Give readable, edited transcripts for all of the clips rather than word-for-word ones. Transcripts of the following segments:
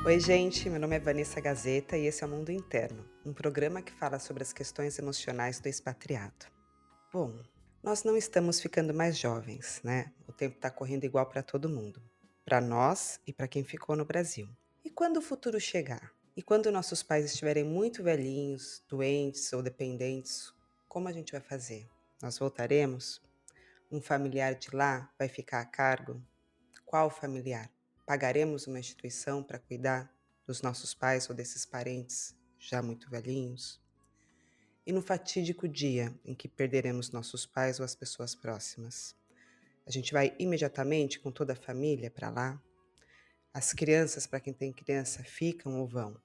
Oi, gente, meu nome é Vanessa Gazeta e esse é o Mundo Interno, um programa que fala sobre as questões emocionais do expatriado. Bom, nós não estamos ficando mais jovens, né? O tempo está correndo igual para todo mundo, para nós e para quem ficou no Brasil. E quando o futuro chegar? E quando nossos pais estiverem muito velhinhos, doentes ou dependentes, como a gente vai fazer? Nós voltaremos? Um familiar de lá vai ficar a cargo? Qual familiar? Pagaremos uma instituição para cuidar dos nossos pais ou desses parentes já muito velhinhos? E no fatídico dia em que perderemos nossos pais ou as pessoas próximas? A gente vai imediatamente com toda a família para lá? As crianças, para quem tem criança, ficam ou vão?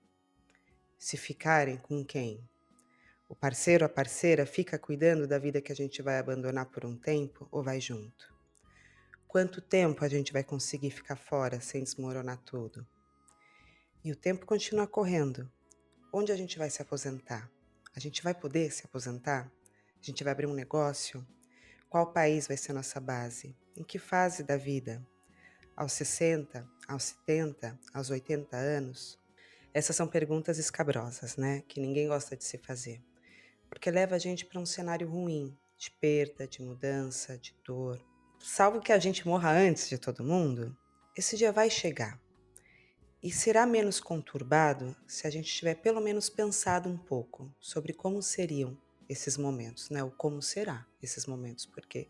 Se ficarem, com quem? O parceiro ou a parceira fica cuidando da vida que a gente vai abandonar por um tempo ou vai junto? Quanto tempo a gente vai conseguir ficar fora sem desmoronar tudo? E o tempo continua correndo. Onde a gente vai se aposentar? A gente vai poder se aposentar? A gente vai abrir um negócio? Qual país vai ser nossa base? Em que fase da vida? Aos 60? Aos 70? Aos 80 anos? Essas são perguntas escabrosas, né? Que ninguém gosta de se fazer. Porque leva a gente para um cenário ruim, de perda, de mudança, de dor. Salvo que a gente morra antes de todo mundo, esse dia vai chegar. E será menos conturbado se a gente tiver pelo menos pensado um pouco sobre como seriam esses momentos, né? Ou como será esses momentos, porque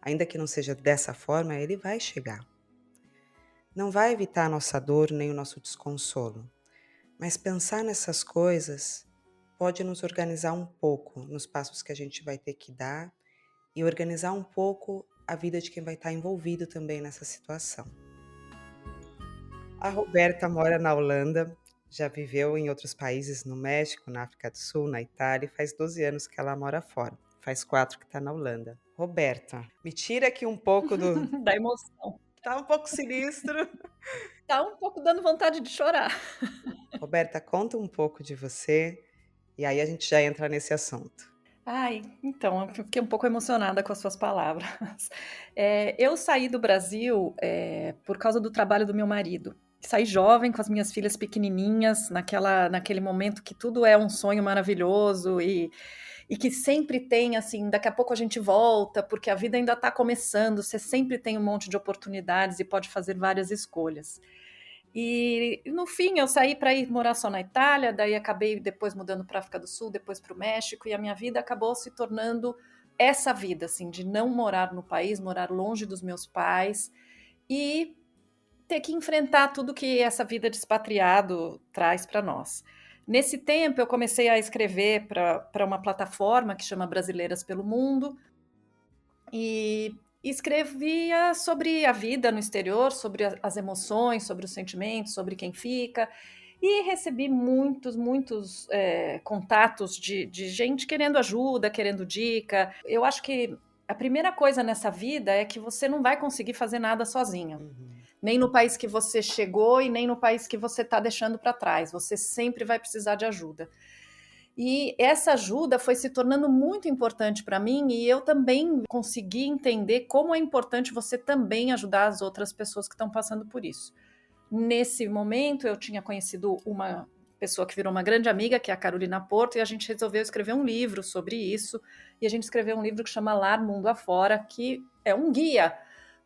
ainda que não seja dessa forma, ele vai chegar. Não vai evitar a nossa dor nem o nosso desconsolo, mas pensar nessas coisas pode nos organizar um pouco nos passos que a gente vai ter que dar e organizar um pouco a vida de quem vai estar envolvido também nessa situação. A Roberta mora na Holanda, já viveu em outros países, no México, na África do Sul, na Itália, e faz 12 anos que ela mora fora. Faz 4 que está na Holanda. Roberta, me tira aqui um pouco do. Da emoção. Tá um pouco sinistro. Tá um pouco dando vontade de chorar. Roberta, conta um pouco de você e aí a gente já entra nesse assunto. Ai, então, eu fiquei um pouco emocionada com as suas palavras. Eu saí do Brasil, por causa do trabalho do meu marido. Saí jovem, com as minhas filhas pequenininhas, naquele momento que tudo é um sonho maravilhoso e que sempre tem, assim, daqui a pouco a gente volta, porque a vida ainda está começando, você sempre tem um monte de oportunidades e pode fazer várias escolhas. E no fim eu saí para ir morar só na Itália, daí acabei depois mudando para a África do Sul, depois para o México, e a minha vida acabou se tornando essa vida, assim, de não morar no país, morar longe dos meus pais e ter que enfrentar tudo que essa vida de expatriado traz para nós. Nesse tempo, eu comecei a escrever para uma plataforma que chama Brasileiras pelo Mundo, e escrevia sobre a vida no exterior, sobre as emoções, sobre os sentimentos, sobre quem fica. E recebi muitos contatos de gente querendo ajuda, querendo dica. Eu acho que a primeira coisa nessa vida é que você não vai conseguir fazer nada sozinha. Uhum. Nem no país que você chegou e nem no país que você está deixando para trás. Você sempre vai precisar de ajuda. E essa ajuda foi se tornando muito importante para mim e eu também consegui entender como é importante você também ajudar as outras pessoas que estão passando por isso. Nesse momento, eu tinha conhecido uma pessoa que virou uma grande amiga, que é a Carolina Porto, e a gente resolveu escrever um livro sobre isso. E a gente escreveu um livro que chama Lar Mundo Afora, que é um guia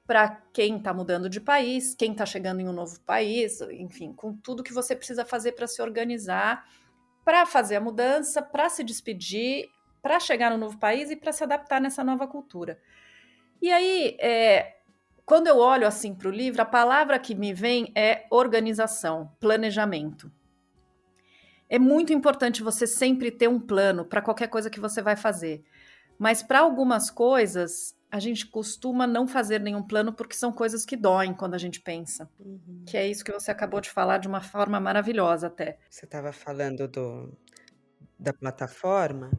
para quem está mudando de país, quem está chegando em um novo país, enfim, com tudo que você precisa fazer para se organizar para fazer a mudança, para se despedir, para chegar no novo país e para se adaptar nessa nova cultura. E aí, quando eu olho assim para o livro, a palavra que me vem é organização, planejamento. É muito importante você sempre ter um plano para qualquer coisa que você vai fazer. Mas para algumas coisas, a gente costuma não fazer nenhum plano porque são coisas que doem quando a gente pensa. Que Uhum. é isso que você acabou de falar de uma forma maravilhosa até. Você estava falando da plataforma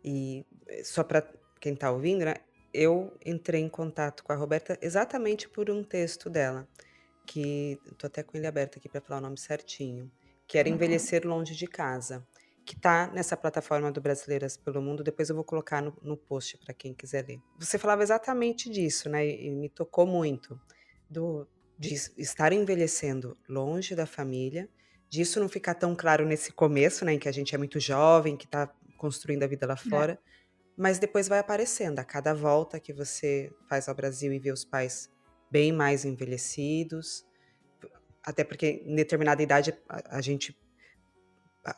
e só para quem está ouvindo, né? Eu entrei em contato com a Roberta exatamente por um texto dela, que tô até com ele aberto aqui para falar o nome certinho, que era Uhum. Envelhecer Longe de Casa, que tá nessa plataforma do Brasileiras pelo Mundo, depois eu vou colocar no post para quem quiser ler. Você falava exatamente disso, né, e me tocou muito, do de estar envelhecendo longe da família, disso não ficar tão claro nesse começo, né, em que a gente é muito jovem, que está construindo a vida lá É. fora, mas depois vai aparecendo. A cada volta que você faz ao Brasil e vê os pais bem mais envelhecidos, até porque em determinada idade a gente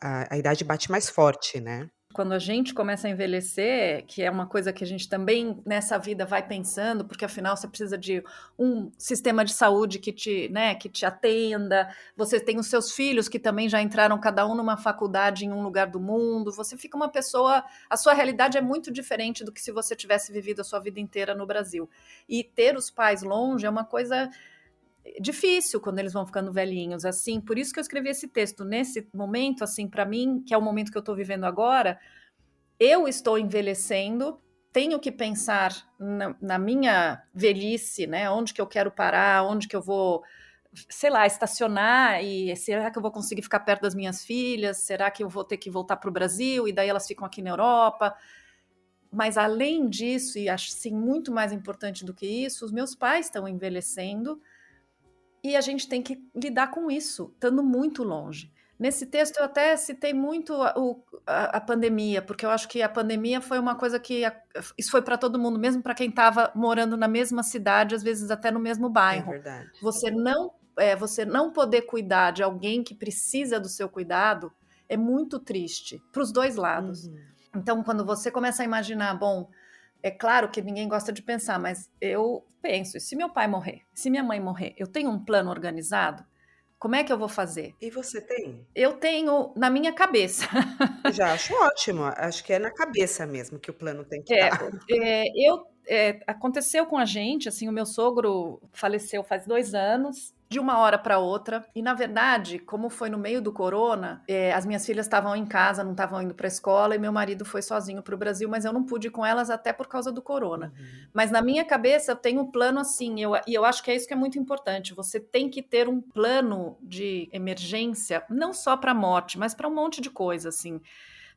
a idade bate mais forte, né. Quando a gente começa a envelhecer, que é uma coisa que a gente também nessa vida vai pensando, porque afinal você precisa de um sistema de saúde que te, né, que te atenda, você tem os seus filhos que também já entraram cada um numa faculdade em um lugar do mundo, você fica uma pessoa, a sua realidade é muito diferente do que se você tivesse vivido a sua vida inteira no Brasil. E ter os pais longe é uma coisa difícil quando eles vão ficando velhinhos, assim, por isso que eu escrevi esse texto nesse momento, assim, para mim, que é o momento que eu estou vivendo agora, eu estou envelhecendo, tenho que pensar na minha velhice, né, onde que eu quero parar, onde que eu vou, sei lá, estacionar, e será que eu vou conseguir ficar perto das minhas filhas, será que eu vou ter que voltar para o Brasil, e daí elas ficam aqui na Europa, mas além disso, e acho sim muito mais importante do que isso, os meus pais estão envelhecendo, e a gente tem que lidar com isso, estando muito longe. Nesse texto eu até citei muito a pandemia, porque eu acho que a pandemia foi uma coisa que isso foi para todo mundo, mesmo para quem estava morando na mesma cidade, às vezes até no mesmo É bairro. verdade. Você não poder cuidar de alguém que precisa do seu cuidado é muito triste, para os dois lados. Uhum. Então, quando você começa a imaginar, bom, é claro que ninguém gosta de pensar, mas eu penso, e se meu pai morrer? Se minha mãe morrer? Eu tenho um plano organizado? Como é que eu vou fazer? E você tem? Eu tenho na minha cabeça. Eu já acho ótimo, acho que é na cabeça mesmo que o plano tem que É, estar. aconteceu com a gente, assim, o meu sogro faleceu faz 2 anos, de uma hora para outra, e na verdade, como foi no meio do corona, as minhas filhas estavam em casa, não estavam indo para a escola, e meu marido foi sozinho para o Brasil, mas eu não pude ir com elas até por causa do corona. Uhum. Mas na minha cabeça eu tenho um plano assim, e eu acho que é isso que é muito importante, você tem que ter um plano de emergência, não só para morte, mas para um monte de coisa, assim,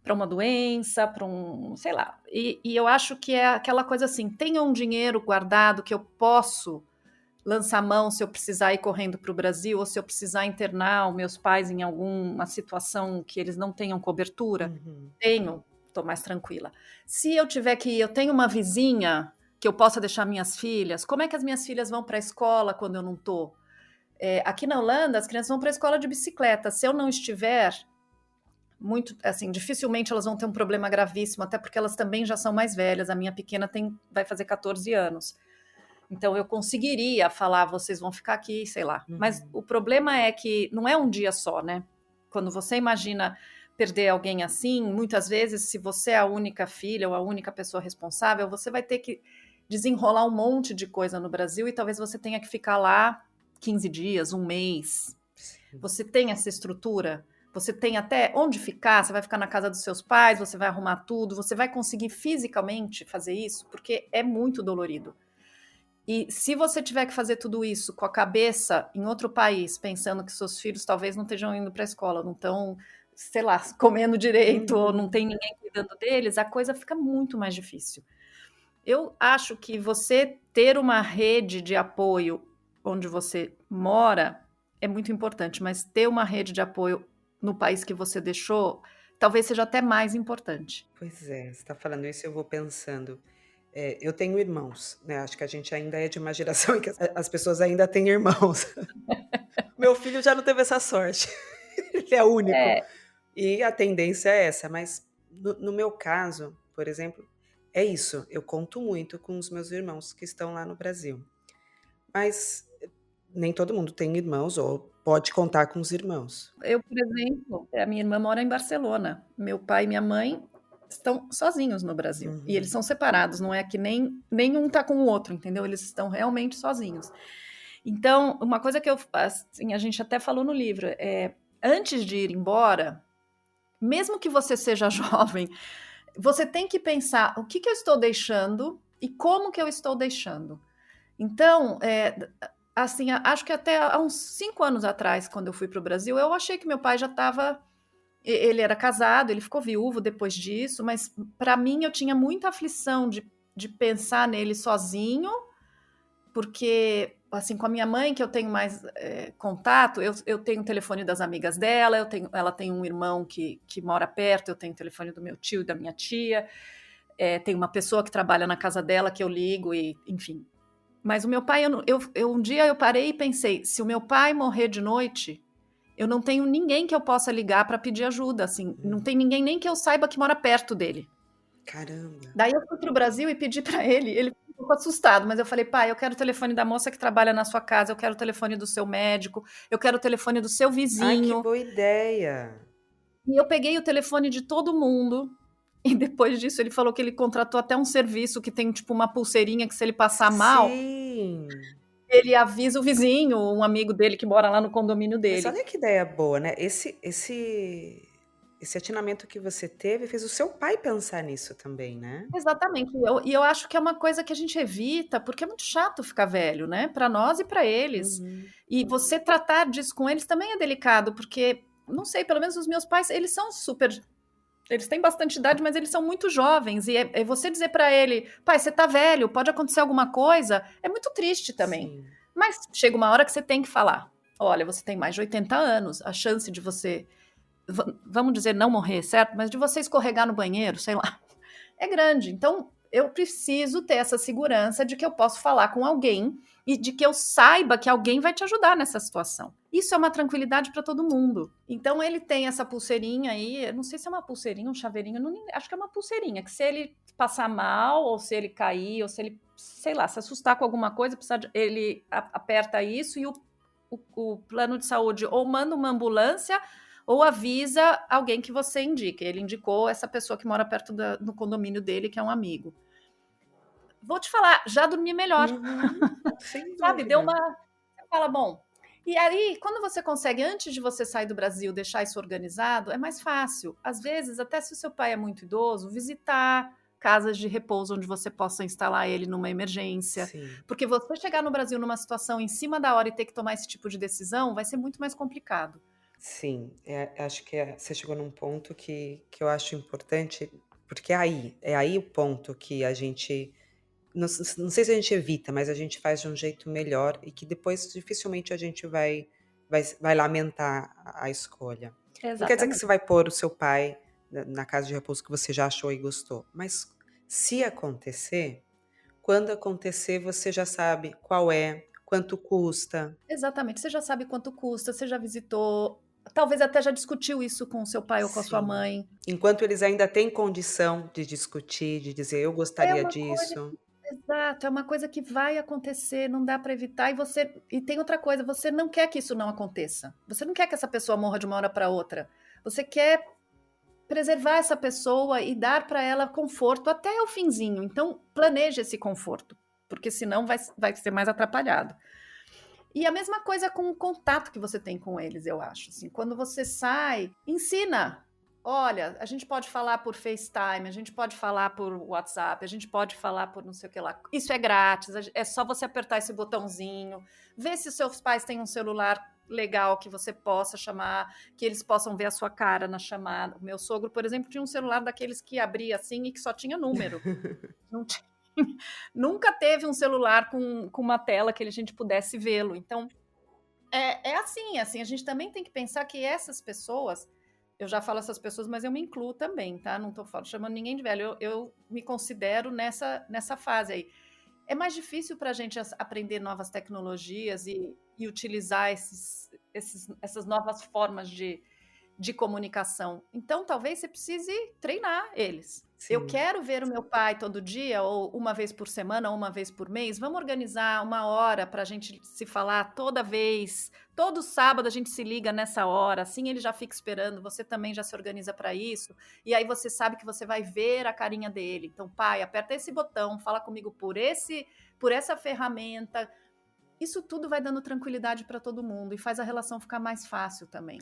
para uma doença, para um, sei lá. E eu acho que é aquela coisa assim, tenha um dinheiro guardado que eu posso lançar mão se eu precisar ir correndo para o Brasil, ou se eu precisar internar os meus pais em alguma situação que eles não tenham cobertura. Uhum. Tenho, estou mais tranquila. Se eu tiver que ir, eu tenho uma vizinha que eu possa deixar minhas filhas, como é que as minhas filhas vão para a escola quando eu não estou? Aqui na Holanda, as crianças vão para a escola de bicicleta. Se eu não estiver, muito, assim, dificilmente elas vão ter um problema gravíssimo, até porque elas também já são mais velhas. A minha pequena vai fazer 14 anos. Então eu conseguiria falar, vocês vão ficar aqui, sei lá. Mas Uhum. o problema é que não é um dia só, né? Quando você imagina perder alguém assim, muitas vezes, se você é a única filha ou a única pessoa responsável, você vai ter que desenrolar um monte de coisa no Brasil e talvez você tenha que ficar lá 15 dias, um mês. Sim. Você tem essa estrutura? Você tem até onde ficar? Você vai ficar na casa dos seus pais? Você vai arrumar tudo? Você vai conseguir fisicamente fazer isso? Porque é muito dolorido. E se você tiver que fazer tudo isso com a cabeça em outro país, pensando que seus filhos talvez não estejam indo para a escola, não estão, sei lá, comendo direito, ou não Uhum. tem ninguém cuidando deles, a coisa fica muito mais difícil. Eu acho que você ter uma rede de apoio onde você mora é muito importante, mas ter uma rede de apoio no país que você deixou talvez seja até mais importante. Pois é, você está falando isso, eu vou pensando. Eu tenho irmãos, né, acho que a gente ainda é de uma geração em que as pessoas ainda têm irmãos. Meu filho já não teve essa sorte, ele é único. É, E a tendência é essa, mas no meu caso, por exemplo, é isso, eu conto muito com os meus irmãos que estão lá no Brasil. Mas nem todo mundo tem irmãos ou pode contar com os irmãos. eu, por exemplo, a minha irmã mora em Barcelona. Meu pai e minha mãe estão sozinhos no Brasil. E eles Uhum. são separados, não é que nenhum tá com o outro, entendeu? Eles estão realmente sozinhos. Então, uma coisa que assim, a gente até falou no livro, antes de ir embora, mesmo que você seja jovem, você tem que pensar o que eu estou deixando e como que eu estou deixando. Então, assim, acho que até há uns 5 anos atrás, quando eu fui para o Brasil, eu achei que meu pai já estava. Ele era casado, ele ficou viúvo depois disso, mas para mim eu tinha muita aflição de pensar nele sozinho, porque assim, com a minha mãe, que eu tenho mais contato, eu tenho o telefone das amigas dela, ela tem um irmão que mora perto, eu tenho o telefone do meu tio e da minha tia, tem uma pessoa que trabalha na casa dela que eu ligo, e enfim. Mas o meu pai, um dia eu parei e pensei, se o meu pai morrer de noite, eu não tenho ninguém que eu possa ligar para pedir ajuda, assim, não tem ninguém nem que eu saiba que mora perto dele. Caramba. Daí eu fui pro Brasil e pedi para ele ficou um pouco assustado, mas eu falei, pai, eu quero o telefone da moça que trabalha na sua casa, eu quero o telefone do seu médico, eu quero o telefone do seu Ai, que vizinho. boa ideia. E eu peguei o telefone de todo mundo. E depois disso ele falou que ele contratou até um serviço que tem tipo uma pulseirinha que se ele passar mal, Sim. ele avisa o vizinho, um amigo dele que mora lá no condomínio Mas dele. olha que ideia boa, né. Esse atinamento que você teve fez o seu pai pensar nisso também, né. Exatamente. E eu acho que é uma coisa que a gente evita, porque é muito chato ficar velho, né, para nós e para eles. Uhum. E você tratar disso com eles também é delicado, porque, não sei, pelo menos os meus pais, eles são super, eles têm bastante idade, mas eles são muito jovens, e é você dizer para ele: "Pai, você tá velho, pode acontecer alguma coisa", é muito triste também. Sim. Mas chega uma hora que você tem que falar: "Olha, você tem mais de 80 anos, a chance de você", vamos dizer, não morrer, certo? Mas de você escorregar no banheiro, sei lá, é grande. Então, eu preciso ter essa segurança de que eu posso falar com alguém e de que eu saiba que alguém vai te ajudar nessa situação. Isso é uma tranquilidade para todo mundo. Então, ele tem essa pulseirinha aí, eu não sei se é uma pulseirinha, um chaveirinho, acho que é uma pulseirinha, que se ele passar mal, ou se ele cair, ou se ele, sei lá, se assustar com alguma coisa, ele aperta isso e o plano de saúde ou manda uma ambulância ou avisa alguém que você indique. Ele indicou essa pessoa que mora perto no condomínio dele, que é um amigo. Vou te falar, já dormi melhor, Uhum. Sem sabe? Deu uma. dúvida. Você fala, bom. E aí, quando você consegue, antes de você sair do Brasil, deixar isso organizado, é mais fácil. Às vezes, até se o seu pai é muito idoso, visitar casas de repouso onde você possa instalar ele numa emergência. Sim, Porque você chegar no Brasil numa situação em cima da hora e ter que tomar esse tipo de decisão vai ser muito mais complicado. sim. Acho que você chegou num ponto que eu acho importante, porque é aí o ponto que a gente não sei se a gente evita, mas a gente faz de um jeito melhor e que depois dificilmente a gente vai lamentar a escolha. Não quer dizer que Exatamente. você vai pôr o seu pai na casa de repouso que você já achou e gostou, mas se acontecer, quando acontecer você já sabe qual é, quanto custa. Exatamente, você já sabe quanto custa, você já visitou, talvez até já discutiu isso com o seu pai ou com a sua Sim. mãe. Enquanto eles ainda têm condição de discutir, de dizer: "Eu É gostaria uma coisa disso". exato, é uma coisa que vai acontecer, não dá para evitar e tem outra coisa, você não quer que isso não aconteça. Você não quer que essa pessoa morra de uma hora para outra. Você quer preservar essa pessoa e dar para ela conforto até o finzinho. Então, planeje esse conforto, porque senão vai ser mais atrapalhado. E a mesma coisa com o contato que você tem com eles, eu acho. Assim, quando você sai, ensina. Olha, a gente pode falar por FaceTime, a gente pode falar por WhatsApp, a gente pode falar por não sei o que lá. Isso é grátis, é só você apertar esse botãozinho. Vê se os seus pais têm um celular legal que você possa chamar, que eles possam ver a sua cara na chamada. O meu sogro, por exemplo, tinha um celular daqueles que abria assim e que só tinha número. Não tinha. Nunca teve um celular com uma tela que a gente pudesse vê-lo. Então, é assim, a gente também tem que pensar que essas pessoas, eu já falo essas pessoas, mas eu me incluo também, tá? Não estou chamando ninguém de velho, eu me considero nessa fase aí. É mais difícil para a gente aprender novas tecnologias e utilizar essas novas formas de comunicação. Então, talvez você precise treinar eles. Eu Sim. quero ver o meu pai todo dia, ou uma vez por semana, ou uma vez por mês. Vamos organizar uma hora para a gente se falar toda vez. Todo sábado a gente se liga nessa hora, assim ele já fica esperando, você também já se organiza para isso. E aí você sabe que você vai ver a carinha dele. Então, pai, aperta esse botão, fala comigo por essa ferramenta. Isso tudo vai dando tranquilidade para todo mundo e faz a relação ficar mais fácil também.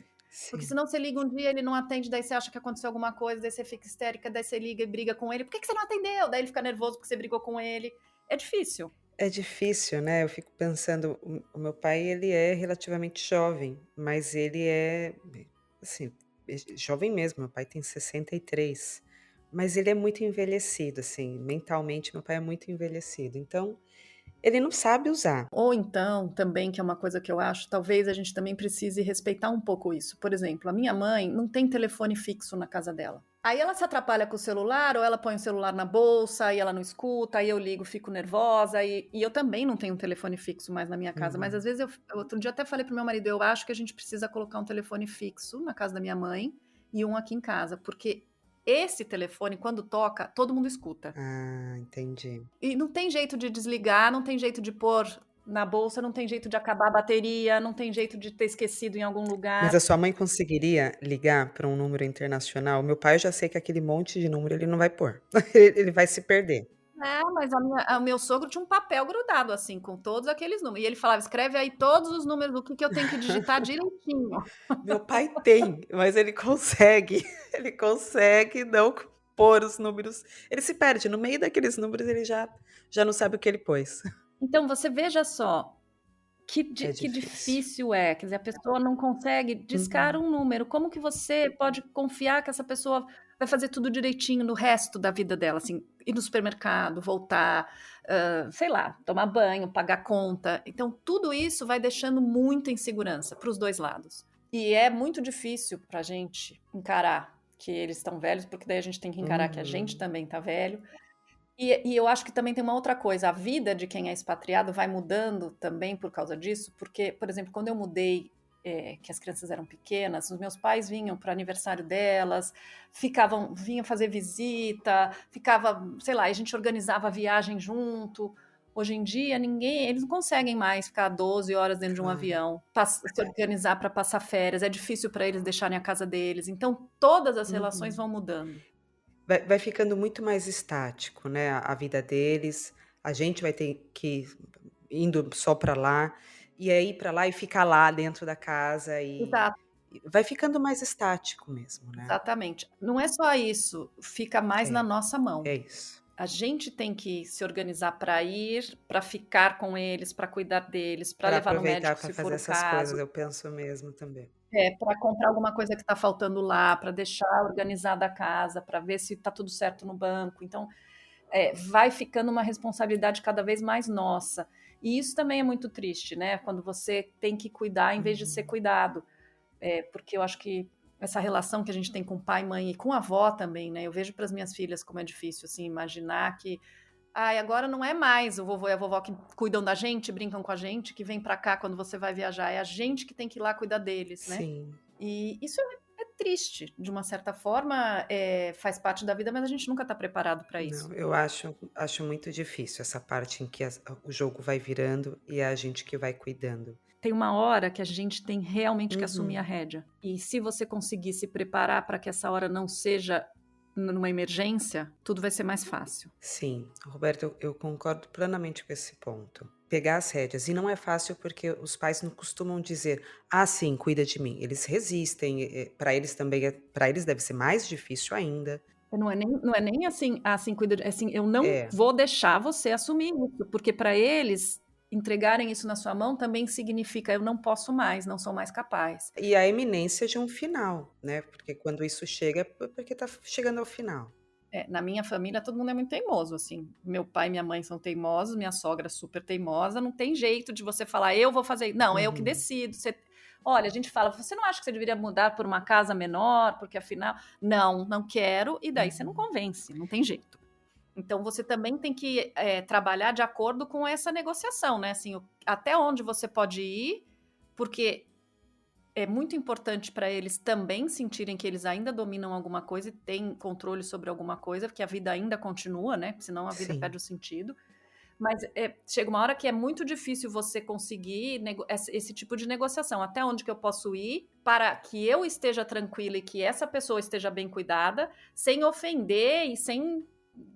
Porque Sim. senão você liga um dia, ele não atende, daí você acha que aconteceu alguma coisa, daí você fica histérica, daí você liga e briga com ele. Por que você não atendeu? Daí ele fica nervoso porque você brigou com ele. É difícil. É difícil, né, eu fico pensando, o meu pai ele é relativamente jovem, mas ele é, assim, jovem mesmo, meu pai tem 63, mas ele é muito envelhecido, assim, mentalmente meu pai é muito envelhecido, então ele não sabe usar. Ou então, também, que é uma coisa que eu acho, talvez a gente também precise respeitar um pouco isso. Por exemplo, a minha mãe não tem telefone fixo na casa dela. Aí ela se atrapalha com o celular, ou ela põe o celular na bolsa, e ela não escuta, aí eu ligo, fico nervosa, e eu também não tenho um telefone fixo mais na minha casa, mas Uhum. às vezes outro dia até falei pro meu marido, eu acho que a gente precisa colocar um telefone fixo na casa da minha mãe e um aqui em casa, porque esse telefone, quando toca, todo mundo escuta. Ah, entendi. E não tem jeito de desligar, não tem jeito de pôr na bolsa, não tem jeito de acabar a bateria, não tem jeito de ter esquecido em algum Mas lugar. a sua mãe conseguiria ligar para um número internacional? Meu pai, eu já sei que aquele monte de número ele não vai pôr, ele vai se perder. É, mas o meu sogro tinha um papel grudado, assim, com todos aqueles números. E ele falava: escreve aí todos os números, o que que eu tenho que digitar direitinho. Meu pai tem, mas ele consegue, ele consegue não pôr os números, ele se perde, no meio daqueles números ele já não sabe o que ele pôs. Então, você veja só, É que difícil. difícil é, quer dizer, a pessoa não consegue discar Uhum. um número. Como que você pode confiar que essa pessoa vai fazer tudo direitinho no resto da vida dela, assim, ir no supermercado, voltar, sei lá, tomar banho, pagar conta. Então, tudo isso vai deixando muita insegurança para os dois lados. E é muito difícil para a gente encarar que eles estão velhos, porque daí a gente tem que encarar que a gente Uhum. também está velho. E eu acho que também tem uma outra coisa, a vida de quem é expatriado vai mudando também por causa disso, porque, por exemplo, quando eu mudei, que as crianças eram pequenas, os meus pais vinham para o aniversário delas, vinham fazer visita, ficava, sei lá, a gente organizava a viagem junto. Hoje em dia, eles não conseguem mais ficar 12 horas dentro de um Claro. avião, se organizar para passar férias, é difícil para eles deixarem a casa deles. Então, todas as relações Uhum. vão mudando. Vai ficando muito mais estático, né, a vida deles, a gente vai ter que indo só para lá, e é ir para lá e ficar lá dentro da casa e vai ficando mais estático mesmo, né. Exatamente. Não é só isso, fica mais na É, nossa mão. é isso. A gente tem que se organizar para ir, para ficar com eles, para cuidar deles, para Para levar no aproveitar médico para se for fazer o essas coisas, caso, eu penso mesmo também. para comprar alguma coisa que está faltando lá, para deixar organizada a casa, para ver se está tudo certo no banco. Então, vai ficando uma responsabilidade cada vez mais nossa. E isso também é muito triste, né? Quando você tem que cuidar em vez de ser Uhum. cuidado. Porque eu acho que essa relação que a gente tem com pai, mãe e com avó também, né? Eu vejo para as minhas filhas como é difícil, assim, imaginar que, ai, agora não é mais o vovô e a vovó que cuidam da gente, brincam com a gente, que vem para cá quando você vai viajar, é a gente que tem que ir lá cuidar deles, né? Sim. E isso é triste, de uma certa forma, faz parte da vida, mas a gente nunca está preparado para isso. Não, eu acho muito difícil essa parte em que o jogo vai virando e é a gente que vai cuidando. Tem uma hora que a gente tem realmente que assumir a Uhum. rédea. E se você conseguir se preparar para que essa hora não seja numa emergência, tudo vai ser mais fácil. Sim, Roberto, eu concordo plenamente com esse ponto. Pegar as rédeas, e não é fácil porque os pais não costumam dizer: "Ah, sim, cuida de mim". Eles resistem, para eles também para eles deve ser mais difícil ainda. Não é nem assim: "Ah, assim, cuida de", é assim: "Eu não É, vou deixar você assumir isso", porque para eles, entregarem isso na sua mão também significa: "Eu não posso mais, não sou mais capaz". e a eminência de um final, né, porque quando isso chega é porque está chegando ao final. Na minha família todo mundo é muito teimoso, assim, meu pai e minha mãe são teimosos, minha sogra super teimosa, não tem jeito de você falar: "Eu vou fazer", não, é eu que Uhum, decido, olha, a gente fala: "Você não acha que você deveria mudar por uma casa menor, porque afinal", "Não, não quero", e daí você não uhum. convence, não tem jeito. Então você também tem que, trabalhar de acordo com essa negociação, né, assim, até onde você pode ir, porque é muito importante para eles também sentirem que eles ainda dominam alguma coisa e têm controle sobre alguma coisa, porque a vida ainda continua, né, senão a vida perde Sim, o sentido. Mas, chega uma hora que é muito difícil você conseguir esse tipo de negociação. Até onde que eu posso ir para que eu esteja tranquila e que essa pessoa esteja bem cuidada, sem ofender e sem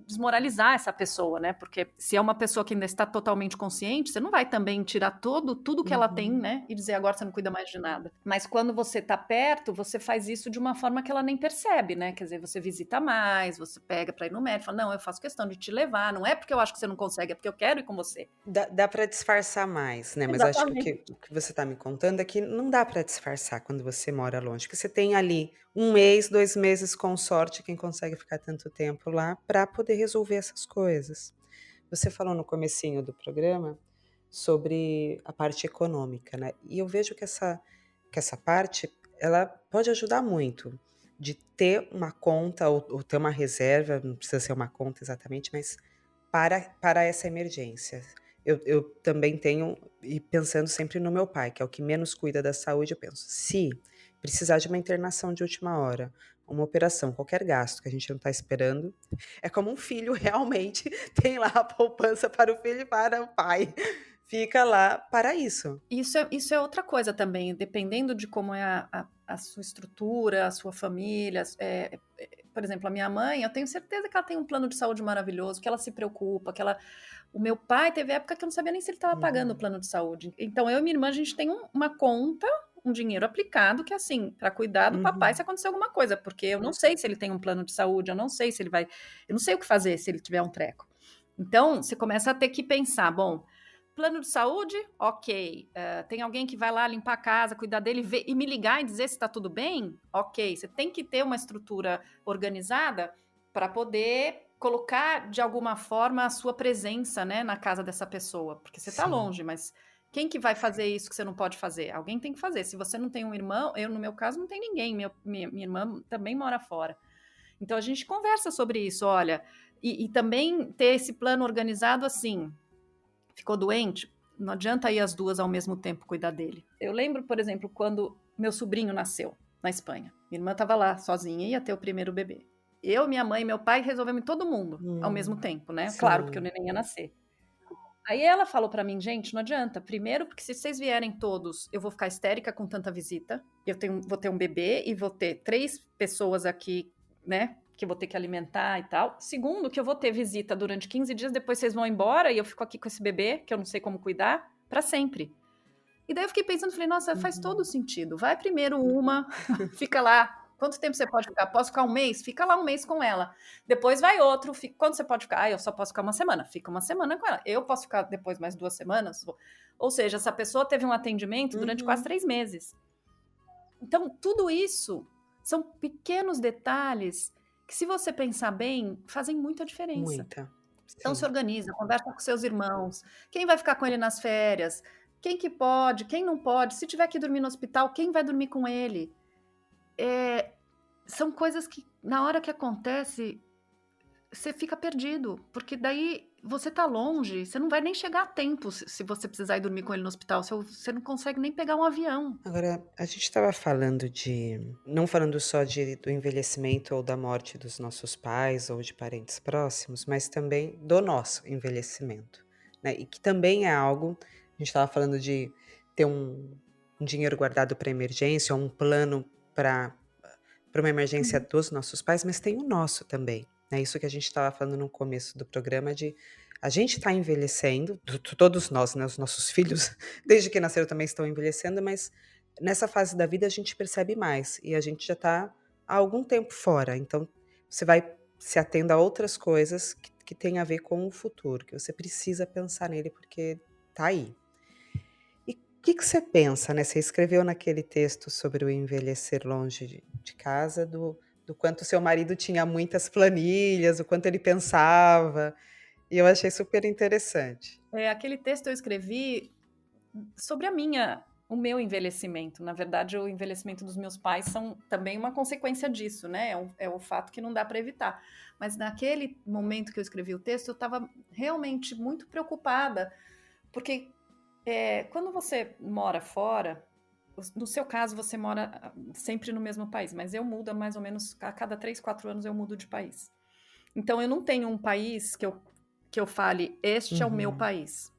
desmoralizar essa pessoa, né? Porque se é uma pessoa que ainda está totalmente consciente, você não vai também tirar tudo que ela tem, uhum. né? E dizer agora você não cuida mais de nada. Mas quando você tá perto, você faz isso de uma forma que ela nem percebe, né? Quer dizer, você visita mais, você pega para ir no médico, fala, não, eu faço questão de te levar, não é porque eu acho que você não consegue, é porque eu quero ir com você. Dá para disfarçar mais, né, mas acho que Exatamente. o que você está me contando é que não dá para disfarçar quando você mora longe, que você tem ali 1 mês, 2 meses, com sorte, quem consegue ficar tanto tempo lá, para poder resolver essas coisas. Você falou no comecinho do programa sobre a parte econômica, né, e eu vejo que essa parte, ela pode ajudar muito, de ter uma conta ou ter uma reserva, não precisa ser uma conta exatamente, mas para essa emergência. Eu também tenho e pensando sempre no meu pai, que é o que menos cuida da saúde, eu penso: "Se precisar de uma internação de última hora, uma operação, qualquer gasto que a gente não está esperando", é como um filho realmente tem lá a poupança para o filho e para o pai. Fica lá para isso. Isso é outra coisa também, dependendo de como é a sua estrutura, a sua família, por exemplo, a minha mãe, eu tenho certeza que ela tem um plano de saúde maravilhoso, que ela se preocupa, o meu pai teve época que eu não sabia nem se ele estava pagando o Uhum, plano de saúde. Então, eu e minha irmã, a gente tem uma conta, um dinheiro aplicado, que é assim, para cuidar do papai se uhum, acontecer alguma coisa, porque eu não sei se ele tem um plano de saúde, eu não sei se ele vai, eu não sei o que fazer se ele tiver um treco. Então, você começa a ter que pensar, bom, plano de saúde, ok. Tem alguém que vai lá limpar a casa, cuidar dele e me ligar e dizer se está tudo bem? Ok. Você tem que ter uma estrutura organizada para poder colocar de alguma forma a sua presença, né, na casa dessa pessoa, porque você está sim. longe, mas quem que vai fazer isso que você não pode fazer? Alguém tem que fazer. Se você não tem um irmão, eu no meu caso não tem ninguém, minha irmã também mora fora. Então a gente conversa sobre isso, olha, e também ter esse plano organizado assim. Ficou doente, não adianta ir as duas ao mesmo tempo cuidar dele. Eu lembro, por exemplo, quando meu sobrinho nasceu na Espanha. Minha irmã estava lá sozinha, ia ter o primeiro bebê. Eu, minha mãe e meu pai resolvemos todo mundo ao mesmo Hum, tempo, né? Claro, porque o sim. neném ia nascer. Aí ela falou pra mim, gente, não adianta. Primeiro, porque se vocês vierem todos, eu vou ficar histérica com tanta visita. Vou ter um bebê e vou ter 3 pessoas aqui, né? Que eu vou ter que alimentar e tal. Segundo, que eu vou ter visita durante 15 dias, depois vocês vão embora e eu fico aqui com esse bebê, que eu não sei como cuidar, pra sempre. E daí eu fiquei pensando, falei, nossa, faz todo Uhum. sentido. Vai primeiro uma, fica lá. Quanto tempo você pode ficar? Posso ficar um mês? Fica lá um mês com ela. Depois vai outro. Quanto você pode ficar? Ah, eu só posso ficar uma semana. Fica uma semana com ela. Eu posso ficar depois mais 2 semanas? Ou seja, essa pessoa teve um atendimento durante quase Uhum. 3 meses. Então, tudo isso são pequenos detalhes que, se você pensar bem, fazem muita diferença. Muita. Então se Sim. organiza, conversa com seus irmãos. Quem vai ficar com ele nas férias? Quem que pode? Quem não pode? Se tiver que dormir no hospital, quem vai dormir com ele? É, são coisas que, na hora que acontece, você fica perdido, porque daí você tá longe, você não vai nem chegar a tempo se você precisar ir dormir com ele no hospital, você não consegue nem pegar um avião. Agora, a gente estava falando não falando só do envelhecimento ou da morte dos nossos pais ou de parentes próximos, mas também do nosso envelhecimento, né, e que também é algo a gente estava falando de ter um dinheiro guardado para emergência ou um plano para uma emergência Uhum. dos nossos pais, mas tem o nosso também, né, isso que a gente estava falando no começo do programa de a gente está envelhecendo, todos nós, né, os nossos filhos, desde que nasceram também estão envelhecendo, mas nessa fase da vida a gente percebe mais, e a gente já está há algum tempo fora, então você vai se atendo a outras coisas que têm a ver com o futuro, que você precisa pensar nele porque tá aí. E o que que você pensa, né, você escreveu naquele texto sobre o envelhecer longe de casa, do quanto seu marido tinha muitas planilhas, o quanto ele pensava, e eu achei super interessante. Aquele texto eu escrevi sobre o meu envelhecimento. Na verdade, o envelhecimento dos meus pais são também uma consequência disso, né? É o fato que não dá para evitar. Mas naquele momento que eu escrevi o texto, eu estava realmente muito preocupada, porque quando você mora fora, no seu caso, você mora sempre no mesmo país, mas eu mudo mais ou menos a cada 3, 4 anos eu mudo de país. Então, eu não tenho um país que eu fale, este é o meu Uhum, país.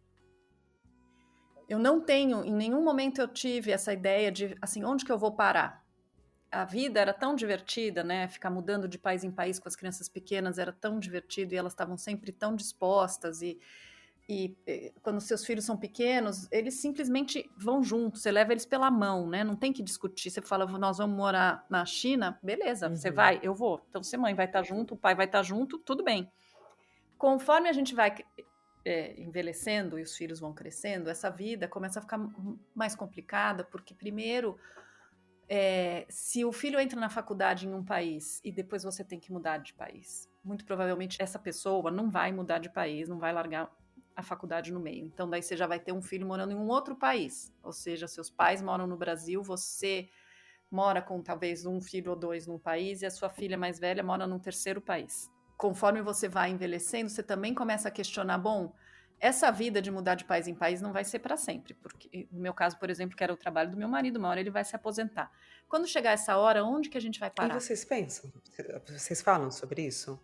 Eu não tenho, em nenhum momento eu tive essa ideia de, assim, onde que eu vou parar? A vida era tão divertida, né? Ficar mudando de país em país com as crianças pequenas era tão divertido e elas estavam sempre tão dispostas e quando seus filhos são pequenos, eles simplesmente vão juntos, você leva eles pela mão, né? Não tem que discutir. Você fala, nós vamos morar na China, beleza, você uhum. vai, eu vou. Então, se a mãe vai estar junto, o pai vai estar junto, tudo bem. Conforme a gente vai envelhecendo e os filhos vão crescendo, essa vida começa a ficar mais complicada, porque primeiro Se o filho entra na faculdade em um país e depois você tem que mudar de país, muito provavelmente essa pessoa não vai mudar de país, não vai largar a faculdade no meio. Então, daí você já vai ter um filho morando em um outro país. Ou seja, seus pais moram no Brasil, você mora com talvez um filho ou dois num país e a sua filha mais velha mora num terceiro país. Conforme você vai envelhecendo, você também começa a questionar, bom, essa vida de mudar de país em país não vai ser para sempre, porque no meu caso, por exemplo, que era o trabalho do meu marido, uma hora ele vai se aposentar. Quando chegar essa hora, onde que a gente vai E parar? vocês pensam? Vocês falam sobre isso?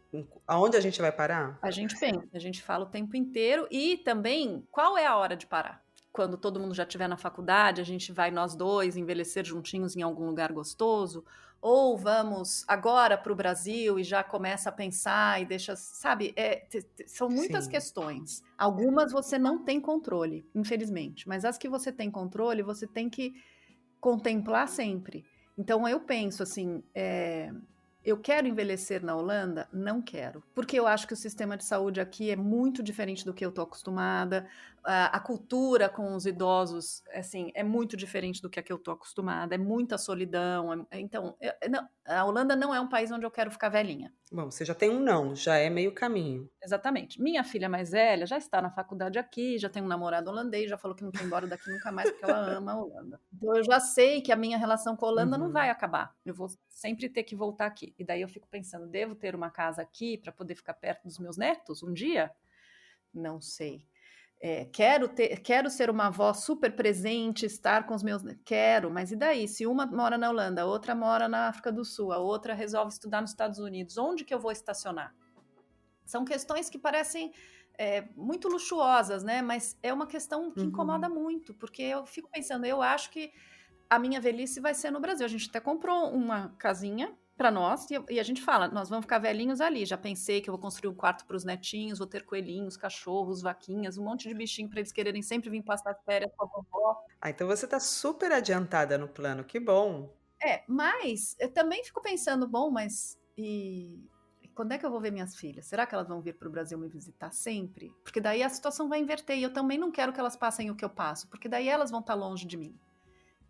Aonde a gente vai parar? A gente pensa, a gente fala o tempo inteiro e também qual é a hora de parar? Quando todo mundo já estiver na faculdade, a gente vai nós dois envelhecer juntinhos em algum lugar gostoso? Ou vamos agora para o Brasil e já começa a pensar e deixa, sabe? São muitas Sim. questões. Algumas você não tem controle, infelizmente, mas as que você tem controle, você tem que contemplar sempre. Então eu penso assim, eu quero envelhecer na Holanda? Não quero. Porque eu acho que o sistema de saúde aqui é muito diferente do que eu estou acostumada. A cultura com os idosos, assim, é muito diferente do que a que eu estou acostumada. É muita solidão. Então, não, a Holanda não é um país onde eu quero ficar velhinha. Bom, você já tem um não, já é meio caminho. Exatamente. Minha filha mais velha já está na faculdade aqui, já tem um namorado holandês, já falou que não quer ir embora daqui nunca mais porque ela ama a Holanda. Então eu já sei que a minha relação com a Holanda não vai Uhum. acabar. Eu vou sempre ter que voltar aqui. E daí eu fico pensando, devo ter uma casa aqui para poder ficar perto dos meus netos um dia? Não sei. Quero ser uma avó super presente, estar com os meus. Quero, mas e daí? Se uma mora na Holanda, a outra mora na África do Sul, a outra resolve estudar nos Estados Unidos, onde que eu vou estacionar? São questões que parecem muito luxuosas, né? Mas é uma questão que incomoda Uhum. muito, porque eu fico pensando, eu acho que a minha velhice vai ser no Brasil. A gente até comprou uma casinha para nós e a gente fala, nós vamos ficar velhinhos ali. Já pensei que eu vou construir um quarto para os netinhos, vou ter coelhinhos, cachorros, vaquinhas, um monte de bichinho para eles quererem sempre vir passar as férias com a vovó. Ah, então você está super adiantada no plano, que bom. Mas eu também fico pensando, bom, mas e quando é que eu vou ver minhas filhas? Será que elas vão vir para o Brasil me visitar sempre? Porque daí a situação vai inverter e eu também não quero que elas passem o que eu passo, porque daí elas vão estar longe de mim.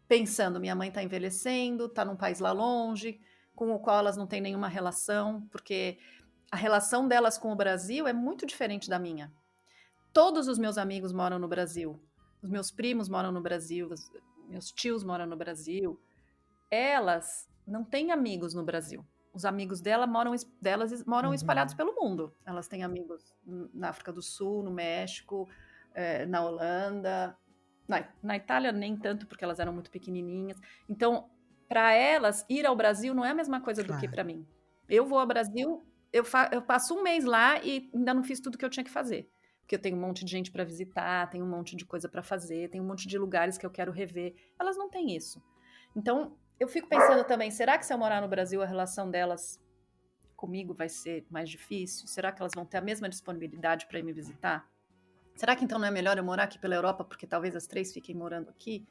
Pensando, minha mãe está envelhecendo, está num país lá longe, com o qual elas não têm nenhuma relação, porque a relação delas com o Brasil é muito diferente da minha. Todos os meus amigos moram no Brasil, os meus primos moram no Brasil, os meus tios moram no Brasil, elas não têm amigos no Brasil. Os amigos delas moram espalhados Uhum. pelo mundo. Elas têm amigos na África do Sul, no México, na Holanda. Na Itália, nem tanto, porque elas eram muito pequenininhas. Então, para elas, ir ao Brasil não é a mesma coisa do que Claro. para mim. Eu vou ao Brasil, eu passo um mês lá e ainda não fiz tudo que eu tinha que fazer. Porque eu tenho um monte de gente para visitar, tenho um monte de coisa para fazer, tenho um monte de lugares que eu quero rever. Elas não têm isso. Então, eu fico pensando também, será que se eu morar no Brasil a relação delas comigo vai ser mais difícil? Será que elas vão ter a mesma disponibilidade para ir me visitar? Será que então não é melhor eu morar aqui pela Europa porque talvez as três fiquem morando aqui?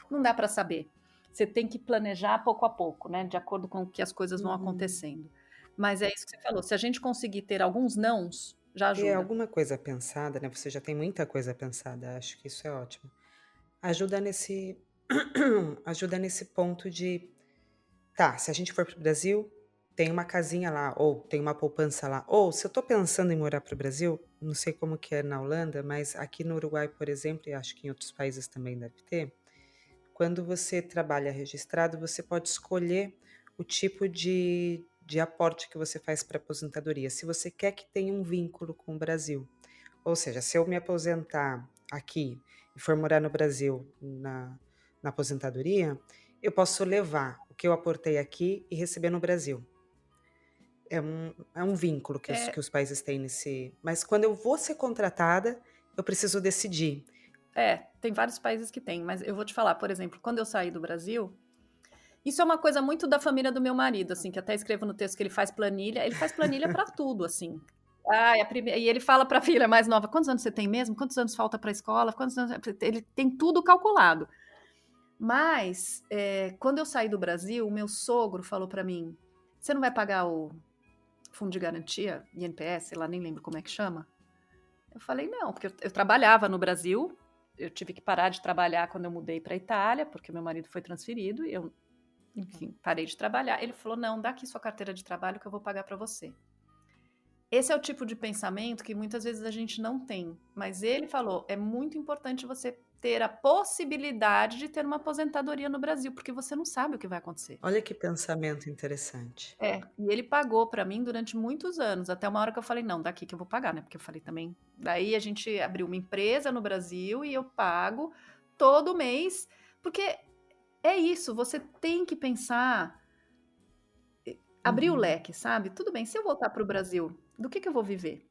Não dá para saber. Você tem que planejar pouco a pouco, né? De acordo com o que as coisas vão Uhum. acontecendo. Mas é isso que você falou. Se a gente conseguir ter alguns nãos, já Ter ajuda. alguma coisa pensada, né, você já tem muita coisa pensada, acho que isso é ótimo. Ajuda nesse ajuda nesse ponto de, tá, se a gente for para o Brasil, tem uma casinha lá, ou tem uma poupança lá, ou se eu tô pensando em morar para o Brasil, não sei como que é na Holanda, mas aqui no Uruguai, por exemplo, e acho que em outros países também deve ter, quando você trabalha registrado, você pode escolher o tipo de aporte que você faz para aposentadoria, se você quer que tenha um vínculo com o Brasil. Ou seja, se eu me aposentar aqui e for morar no Brasil na aposentadoria, eu posso levar o que eu aportei aqui e receber no Brasil. É um vínculo que É, os países têm nesse. Mas quando eu vou ser contratada, eu preciso decidir. tem vários países que tem, mas eu vou te falar, por exemplo, quando eu saí do Brasil, isso é uma coisa muito da família do meu marido, assim, que até escrevo no texto que ele faz planilha para tudo, assim. E ele fala para a filha mais nova: quantos anos você tem mesmo? Quantos anos falta para a escola? Quantos anos... Ele tem tudo calculado. Mas, quando eu saí do Brasil, o meu sogro falou para mim: você não vai pagar o fundo de garantia, INPS, sei lá, nem lembro como é que chama? Eu falei: não, porque eu trabalhava no Brasil, eu tive que parar de trabalhar quando eu mudei para a Itália, porque meu marido foi transferido, e eu Enfim, parei de trabalhar. Ele falou: não, dá aqui sua carteira de trabalho que eu vou pagar para você. Esse é o tipo de pensamento que muitas vezes a gente não tem. Mas ele falou: é muito importante você ter a possibilidade de ter uma aposentadoria no Brasil, porque você não sabe o que vai acontecer. Olha que pensamento interessante. É, e ele pagou para mim durante muitos anos, até uma hora que eu falei: não, daqui que eu vou pagar, né? Porque eu falei também. Daí a gente abriu uma empresa no Brasil e eu pago todo mês, porque é isso, você tem que pensar, abrir o Uhum. leque, sabe? Tudo bem, se eu voltar para o Brasil, do que eu vou viver?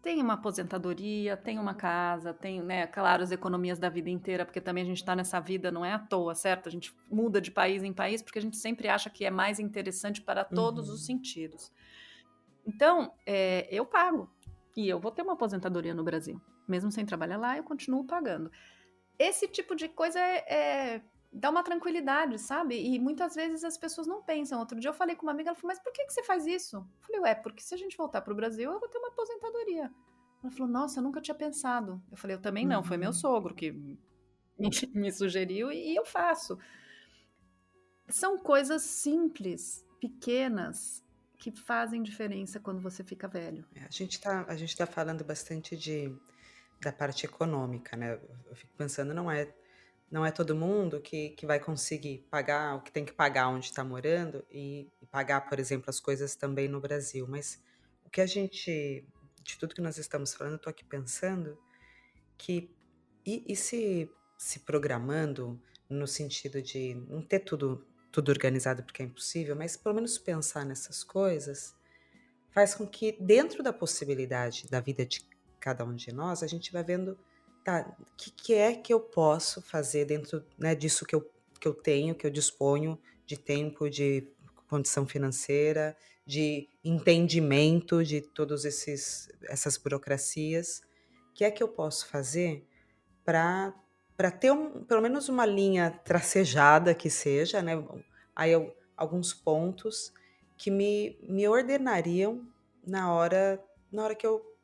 Tem uma aposentadoria, tem uma casa, tem, né, claro, as economias da vida inteira, porque também a gente está nessa vida, não é à toa, certo? A gente muda de país em país porque a gente sempre acha que é mais interessante para todos os Uhum. sentidos. Então, eu pago. E eu vou ter uma aposentadoria no Brasil. Mesmo sem trabalhar lá, eu continuo pagando. Esse tipo de coisa dá uma tranquilidade, sabe? E muitas vezes as pessoas não pensam. Outro dia eu falei com uma amiga, ela falou, mas por que você faz isso? Eu falei, ué, porque se a gente voltar para o Brasil, eu vou ter uma aposentadoria. Ela falou, nossa, eu nunca tinha pensado. Eu falei, eu também não, foi meu Uhum. sogro que me sugeriu e eu faço. São coisas simples, pequenas, que fazem diferença quando você fica velho. A gente tá falando bastante da parte econômica, né? Eu fico pensando, não é todo mundo que vai conseguir pagar o que tem que pagar onde está morando e pagar, por exemplo, as coisas também no Brasil. Mas o que a gente, de tudo que nós estamos falando, eu tô aqui pensando que e se programando no sentido de não ter tudo organizado porque é impossível, mas pelo menos pensar nessas coisas, faz com que dentro da possibilidade da vida de cada um de nós, a gente vai vendo, tá, o que é que eu posso fazer dentro, né, disso que eu tenho, que eu disponho de tempo, de condição financeira, de entendimento de todos essas burocracias. O que é que eu posso fazer para ter pelo menos uma linha tracejada que seja, né, aí alguns pontos que me ordenariam na hora que eu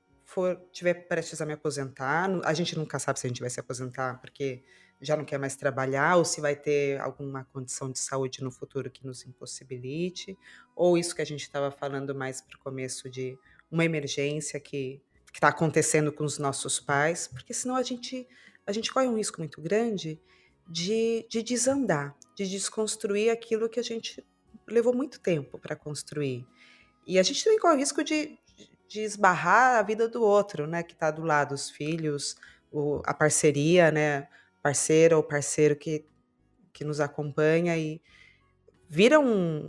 tiver prestes a me aposentar. A gente nunca sabe se a gente vai se aposentar porque já não quer mais trabalhar ou se vai ter alguma condição de saúde no futuro que nos impossibilite, ou isso que a gente estava falando mais para o começo de uma emergência que está acontecendo com os nossos pais, porque senão a gente corre um risco muito grande de desandar, de desconstruir aquilo que a gente levou muito tempo para construir. E a gente também corre o risco de esbarrar a vida do outro, né, que está do lado, os filhos, a parceria, né, parceira ou parceiro que nos acompanha e vira um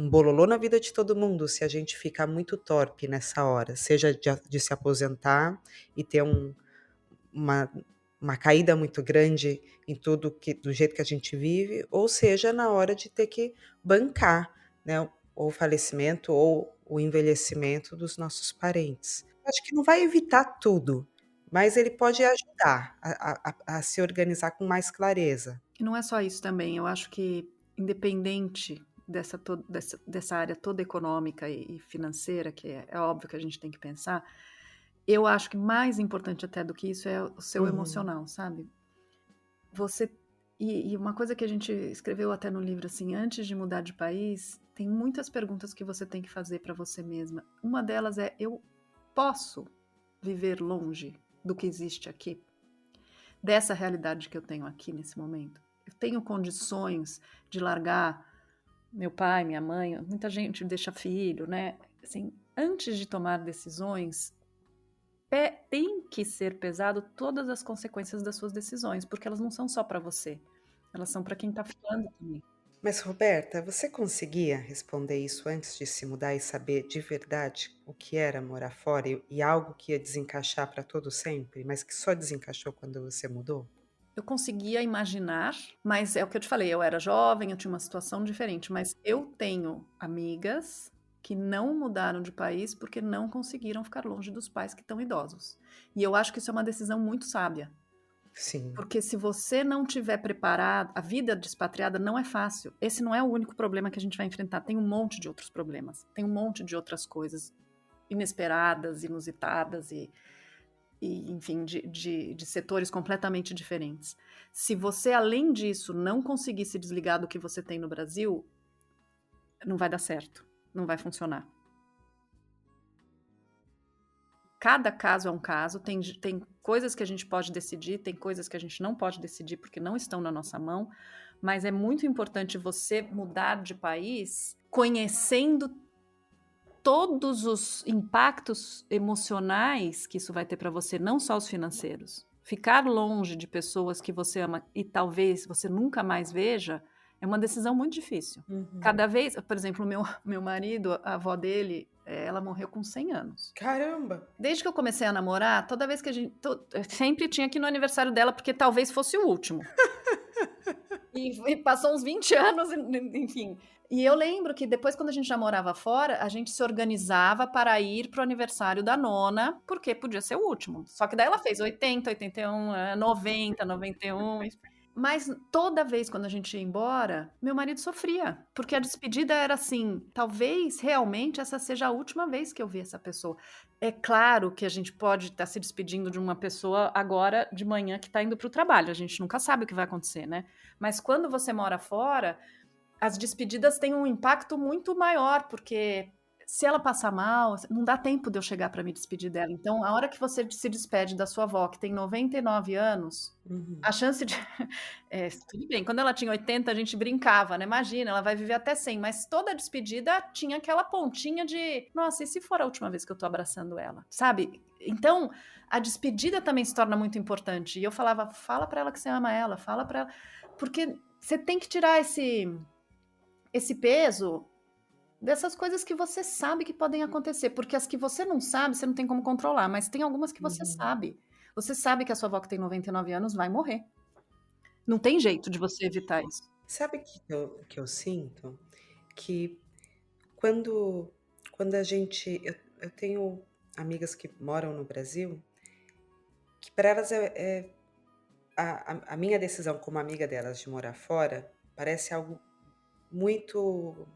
bololô na vida de todo mundo se a gente ficar muito torpe nessa hora, seja de se aposentar e ter uma uma caída muito grande em tudo do jeito que a gente vive, ou seja, na hora de ter que bancar, né, ou o falecimento ou o envelhecimento dos nossos parentes. Acho que não vai evitar tudo, mas ele pode ajudar a se organizar com mais clareza. E não é só isso também, eu acho que independente dessa área toda econômica e financeira, que é óbvio que a gente tem que pensar, eu acho que mais importante até do que isso é o seu Uhum. emocional, sabe? Você e uma coisa que a gente escreveu até no livro, assim, antes de mudar de país, tem muitas perguntas que você tem que fazer para você mesma. Uma delas é: eu posso viver longe do que existe aqui? Dessa realidade que eu tenho aqui nesse momento? Eu tenho condições de largar meu pai, minha mãe? Muita gente deixa filho, né? Assim, antes de tomar decisões, tem que ser pesado todas as consequências das suas decisões, porque elas não são só para você, elas são para quem está ficando também. Mas Roberta, você conseguia responder isso antes de se mudar e saber de verdade o que era morar fora e algo que ia desencaixar para todo sempre, mas que só desencaixou quando você mudou? Eu conseguia imaginar, mas é o que eu te falei, eu era jovem, eu tinha uma situação diferente, mas eu tenho amigas que não mudaram de país porque não conseguiram ficar longe dos pais que estão idosos. E eu acho que isso é uma decisão muito sábia. Sim. Porque se você não tiver preparado, a vida de expatriada não é fácil. Esse não é o único problema que a gente vai enfrentar. Tem um monte de outros problemas. Tem um monte de outras coisas inesperadas, inusitadas. e enfim, de setores completamente diferentes. Se você, além disso, não conseguir se desligar do que você tem no Brasil, não vai dar certo, não vai funcionar. Cada caso é um caso, tem coisas que a gente pode decidir, tem coisas que a gente não pode decidir porque não estão na nossa mão, mas é muito importante você mudar de país conhecendo todos os impactos emocionais que isso vai ter para você, não só os financeiros. Ficar longe de pessoas que você ama e talvez você nunca mais veja é uma decisão muito difícil. Uhum. Cada vez, por exemplo, meu marido, a avó dele, ela morreu com 100 anos. Caramba! Desde que eu comecei a namorar, toda vez que a gente. Sempre tinha que ir no aniversário dela, porque talvez fosse o último. E passou uns 20 anos, enfim. E eu lembro que depois, quando a gente já morava fora, a gente se organizava para ir pro aniversário da nona, porque podia ser o último. Só que daí ela fez 80, 81, 90, 91. Mas toda vez quando a gente ia embora, meu marido sofria, porque a despedida era assim, talvez realmente essa seja a última vez que eu vi essa pessoa. É claro que a gente pode estar se despedindo de uma pessoa agora de manhã que está indo para o trabalho, a gente nunca sabe o que vai acontecer, né? Mas quando você mora fora, as despedidas têm um impacto muito maior, porque se ela passar mal, não dá tempo de eu chegar para me despedir dela. Então, a hora que você se despede da sua avó, que tem 99 anos, Uhum. a chance de. Tudo bem, quando ela tinha 80, a gente brincava, né? Imagina, ela vai viver até 100, mas toda despedida tinha aquela pontinha de, nossa, e se for a última vez que eu tô abraçando ela, sabe? Então, a despedida também se torna muito importante. E eu falava, fala para ela que você ama ela, fala para ela. Porque você tem que tirar esse peso dessas coisas que você sabe que podem acontecer, porque as que você não sabe, você não tem como controlar, mas tem algumas que você Uhum. sabe. Você sabe que a sua avó que tem 99 anos vai morrer. Não tem jeito de você evitar isso. Sabe o que eu sinto? Que quando, quando a gente. Eu tenho amigas que moram no Brasil, que para elas a minha decisão como amiga delas de morar fora parece algo muito,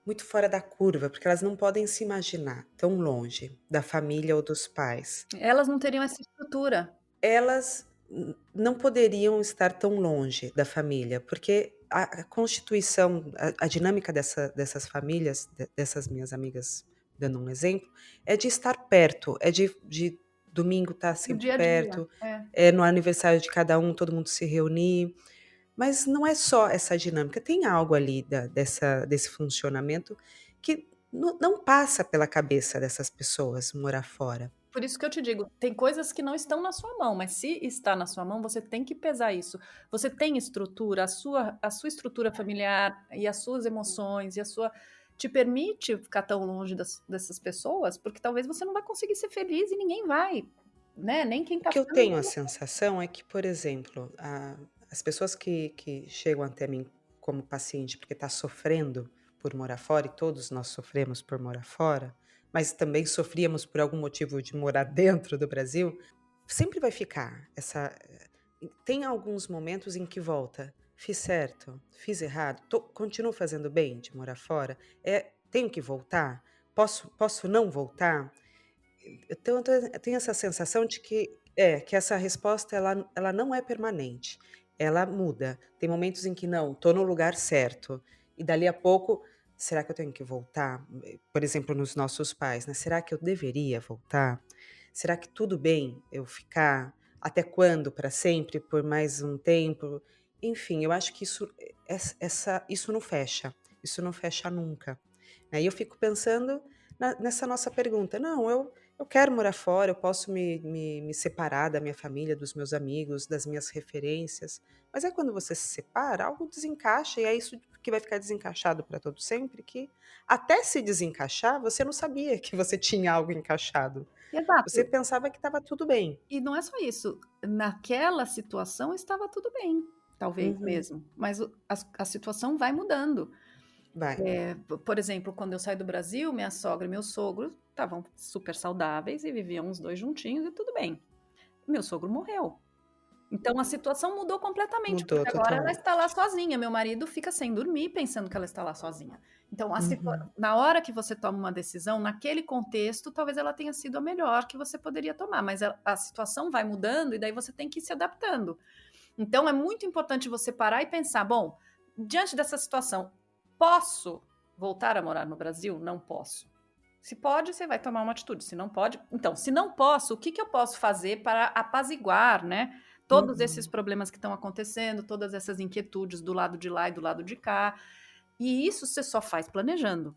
muito fora da curva, porque elas não podem se imaginar tão longe da família ou dos pais. Elas não teriam essa estrutura. Elas não poderiam estar tão longe da família, porque a constituição, a dinâmica dessas famílias, dessas minhas amigas, dando um exemplo, é de estar perto, é de domingo estar No sempre dia a dia. perto, É. é no aniversário de cada um, todo mundo se reunir. Mas não é só essa dinâmica, tem algo ali desse funcionamento que não passa pela cabeça dessas pessoas morar fora. Por isso que eu te digo, tem coisas que não estão na sua mão, mas se está na sua mão, você tem que pesar isso. Você tem estrutura, a sua estrutura familiar e as suas emoções e a sua te permite ficar tão longe dessas pessoas, porque talvez você não vai conseguir ser feliz e ninguém vai, né? Nem quem O tá que eu ficando. tenho a sensação é que, por exemplo, as pessoas que chegam até mim como paciente porque está sofrendo por morar fora, e todos nós sofremos por morar fora, mas também sofríamos por algum motivo de morar dentro do Brasil, sempre vai ficar essa. Tem alguns momentos em que volta. Fiz certo? Fiz errado? Continuo fazendo bem de morar fora? Tenho que voltar? Posso não voltar? Eu tenho essa sensação de que essa resposta ela não é permanente, ela muda. Tem momentos em que não, estou no lugar certo, e dali a pouco, será que eu tenho que voltar? Por exemplo, nos nossos pais, né? Será que eu deveria voltar? Será que tudo bem eu ficar? Até quando? Para sempre? Por mais um tempo? Enfim, eu acho que isso isso não fecha nunca. Aí eu fico pensando nessa nossa pergunta. Não, eu quero morar fora, eu posso me separar da minha família, dos meus amigos, das minhas referências. Mas é quando você se separa, algo desencaixa, e é isso que vai ficar desencaixado para todo sempre, que até se desencaixar, você não sabia que você tinha algo encaixado. Você Exato. pensava que estava tudo bem. E não é só isso. Naquela situação estava tudo bem, talvez Uhum, mesmo. Mas a situação vai mudando. vai. Por exemplo, quando eu saí do Brasil, minha sogra e meu sogro estavam super saudáveis e viviam os dois juntinhos e tudo bem. Meu sogro morreu. Então a situação mudou completamente, Mudou porque agora ela está lá totalmente. sozinha, meu marido fica sem dormir pensando que ela está lá sozinha. Então Uhum. na hora que você toma uma decisão, naquele contexto, talvez ela tenha sido a melhor que você poderia tomar, mas a situação vai mudando e daí você tem que ir se adaptando. Então é muito importante você parar e pensar: bom, diante dessa situação, posso voltar a morar no Brasil? Não posso. Se pode, você vai tomar uma atitude. Se não pode, então, se não posso, o que eu posso fazer para apaziguar, né? Todos esses Uhum. problemas que estão acontecendo, todas essas inquietudes do lado de lá e do lado de cá. E isso você só faz planejando.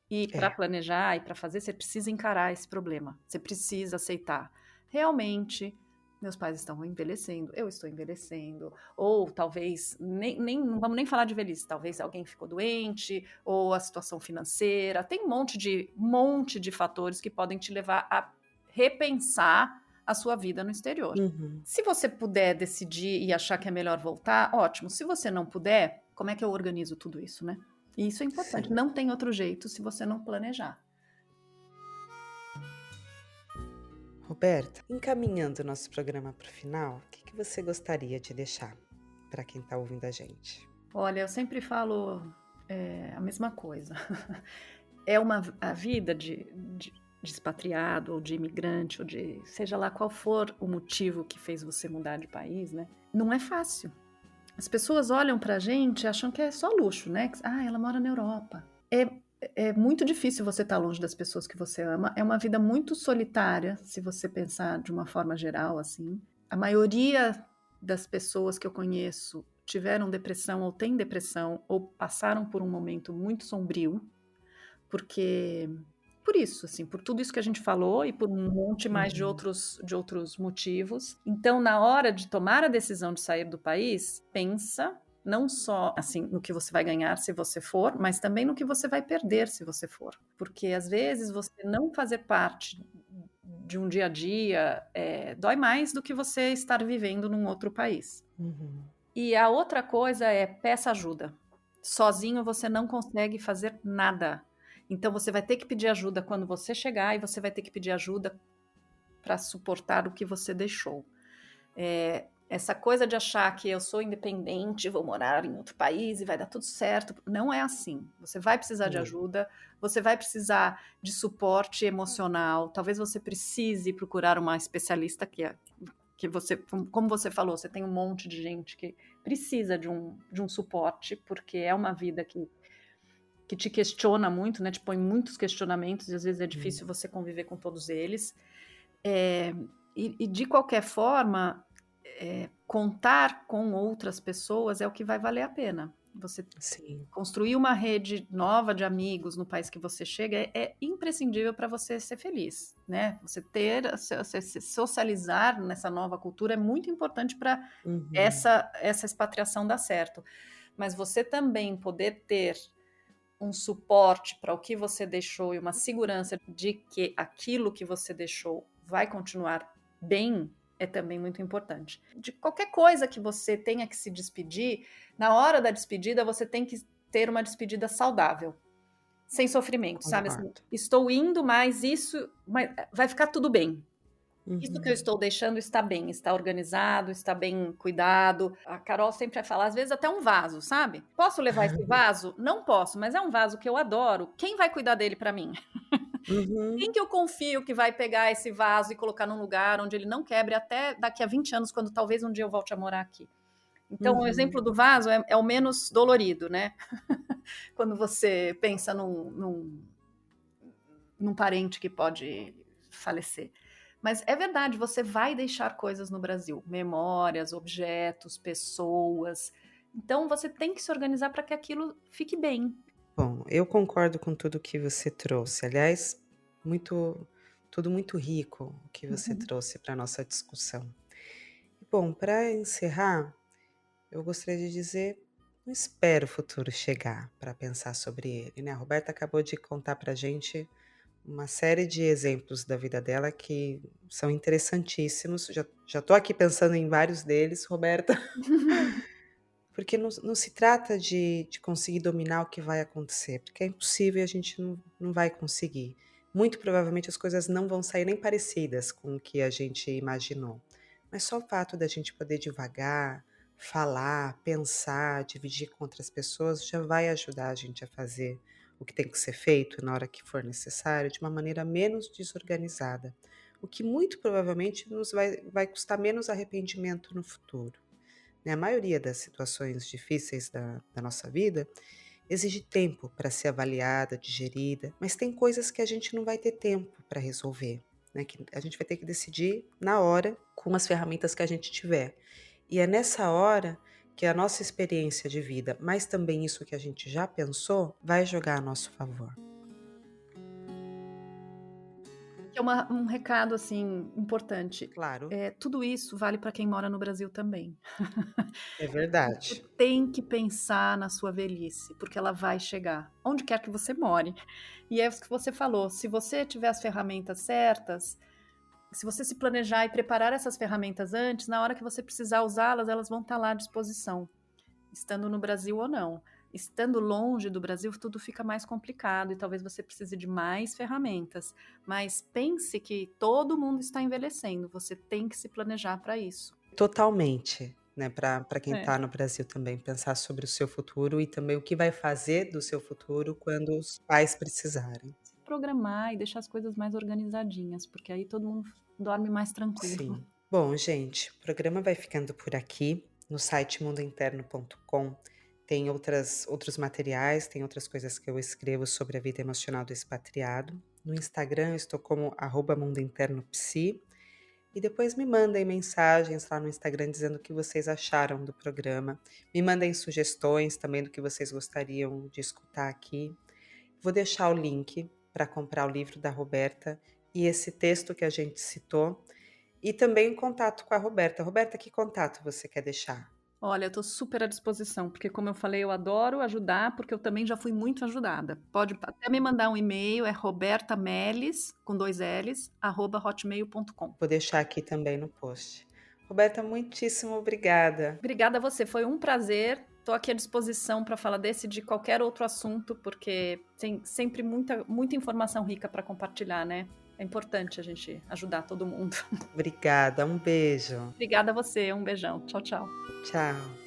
E para É. planejar e para fazer, você precisa encarar esse problema. Você precisa aceitar. Realmente, meus pais estão envelhecendo, eu estou envelhecendo, ou talvez, não vamos nem falar de velhice, talvez alguém ficou doente, ou a situação financeira. Tem monte de fatores que podem te levar a repensar a sua vida no exterior. Uhum. Se você puder decidir e achar que é melhor voltar, ótimo. Se você não puder, como é que eu organizo tudo isso, né? E isso é importante. Sim. Não tem outro jeito se você não planejar. Roberta, encaminhando o nosso programa para o final, o que que você gostaria de deixar para quem está ouvindo a gente? Olha, eu sempre falo a mesma coisa. A vida de expatriado, ou de imigrante, ou de seja lá qual for o motivo que fez você mudar de país, né? Não é fácil. As pessoas olham pra gente e acham que é só luxo, né? Ah, ela mora na Europa. É muito difícil você estar longe das pessoas que você ama. É uma vida muito solitária, se você pensar de uma forma geral, assim. A maioria das pessoas que eu conheço tiveram depressão ou têm depressão ou passaram por um momento muito sombrio, porque por isso, assim, por tudo isso que a gente falou e por um monte mais Uhum. de outros motivos. Então, na hora de tomar a decisão de sair do país, pensa não só assim no que você vai ganhar se você for, mas também no que você vai perder se você for. Porque às vezes você não fazer parte de um dia a dia dói mais do que você estar vivendo num outro país. Uhum. E a outra coisa é peça ajuda. Sozinho você não consegue fazer nada. Então você vai ter que pedir ajuda quando você chegar e você vai ter que pedir ajuda para suportar o que você deixou. Essa coisa de achar que eu sou independente, vou morar em outro país e vai dar tudo certo, não é assim. Você vai precisar de Não. ajuda, você vai precisar de suporte emocional, talvez você precise procurar uma especialista que você, como você falou, você tem um monte de gente que precisa de um suporte, porque é uma vida que te questiona muito, né? Te põe muitos questionamentos e às vezes é Hum. difícil você conviver com todos eles. É, e de qualquer forma, contar com outras pessoas é o que vai valer a pena. Você Sim. construir uma rede nova de amigos no país que você chega é imprescindível para você ser feliz, né? Você se socializar nessa nova cultura é muito importante para Uhum. essa expatriação dar certo. Mas você também poder ter um suporte para o que você deixou e uma segurança de que aquilo que você deixou vai continuar bem é também muito importante. De qualquer coisa que você tenha que se despedir, na hora da despedida você tem que ter uma despedida saudável, sem sofrimento, sabe? Assim, Concordo. estou indo, mas vai ficar tudo bem. Isso que eu Uhum. estou deixando está bem, está organizado, está bem cuidado. A Carol sempre vai falar, às vezes até um vaso, sabe? Posso levar esse vaso? Não posso, mas é um vaso que eu adoro. Quem vai cuidar dele para mim? Quem Uhum. que eu confio que vai pegar esse vaso e colocar num lugar onde ele não quebre até daqui a 20 anos, quando talvez um dia eu volte a morar aqui? Então, o exemplo Uhum. do vaso é o menos dolorido, né? Quando você pensa num parente que pode falecer. Mas é verdade, você vai deixar coisas no Brasil, memórias, objetos, pessoas. Então você tem que se organizar para que aquilo fique bem. Bom, eu concordo com tudo que você trouxe. Aliás, tudo muito rico o que você Uhum. trouxe para nossa discussão. Bom, para encerrar, eu gostaria de dizer, não espero o futuro chegar para pensar sobre ele, né? A Roberta acabou de contar para gente uma série de exemplos da vida dela que são interessantíssimos. Já estou aqui pensando em vários deles, Roberta, porque não se trata de conseguir dominar o que vai acontecer, porque é impossível e a gente não vai conseguir. Muito provavelmente as coisas não vão sair nem parecidas com o que a gente imaginou. mas só o fato da gente poder devagar, falar, pensar, dividir com outras pessoas já vai ajudar a gente a fazer o que tem que ser feito na hora que for necessário de uma maneira menos desorganizada, o que muito provavelmente nos vai custar menos arrependimento no futuro, né? A maioria das situações difíceis da nossa vida exige tempo para ser avaliada, digerida, mas tem coisas que a gente não vai ter tempo para resolver, né? Que a gente vai ter que decidir na hora, com as ferramentas que a gente tiver. E é nessa hora que a nossa experiência de vida, mas também isso que a gente já pensou, vai jogar a nosso favor. Que é um recado, assim, importante. Claro, Tudo isso vale para quem mora no Brasil também. é Você verdade. tem que pensar na sua velhice, porque ela vai chegar, onde quer que você more. E é isso que você falou, se você tiver as ferramentas certas, se você se planejar e preparar essas ferramentas antes, na hora que você precisar usá-las, elas vão estar lá à disposição, estando no Brasil ou não. Estando longe do Brasil, tudo fica mais complicado e talvez você precise de mais ferramentas. Mas pense que todo mundo está envelhecendo, você tem que se planejar para isso. Totalmente, né, para quem É. está no Brasil também, pensar sobre o seu futuro e também o que vai fazer do seu futuro quando os pais precisarem. Se programar e deixar as coisas mais organizadinhas, porque aí todo mundo dorme mais tranquilo. Sim. Bom, gente, o programa vai ficando por aqui. No site mundointerno.com tem outros materiais, tem outras coisas que eu escrevo sobre a vida emocional do expatriado. No Instagram eu estou como @mundointernopsi. E depois me mandem mensagens lá no Instagram dizendo o que vocês acharam do programa. Me mandem sugestões também do que vocês gostariam de escutar aqui. Vou deixar o link para comprar o livro da Roberta e esse texto que a gente citou, e também o contato com a Roberta. Roberta, que contato você quer deixar? Olha, eu estou super à disposição, porque como eu falei, eu adoro ajudar, porque eu também já fui muito ajudada. Pode até me mandar um e-mail, é robertameles, com 2 Ls, @hotmail.com. Vou deixar aqui também no post. Roberta, muitíssimo obrigada. Obrigada a você, foi um prazer. Estou aqui à disposição para falar desse e de qualquer outro assunto, porque tem sempre muita informação rica para compartilhar, né? É importante a gente ajudar todo mundo. Obrigada, um beijo. Obrigada a você, um beijão. Tchau, tchau. Tchau.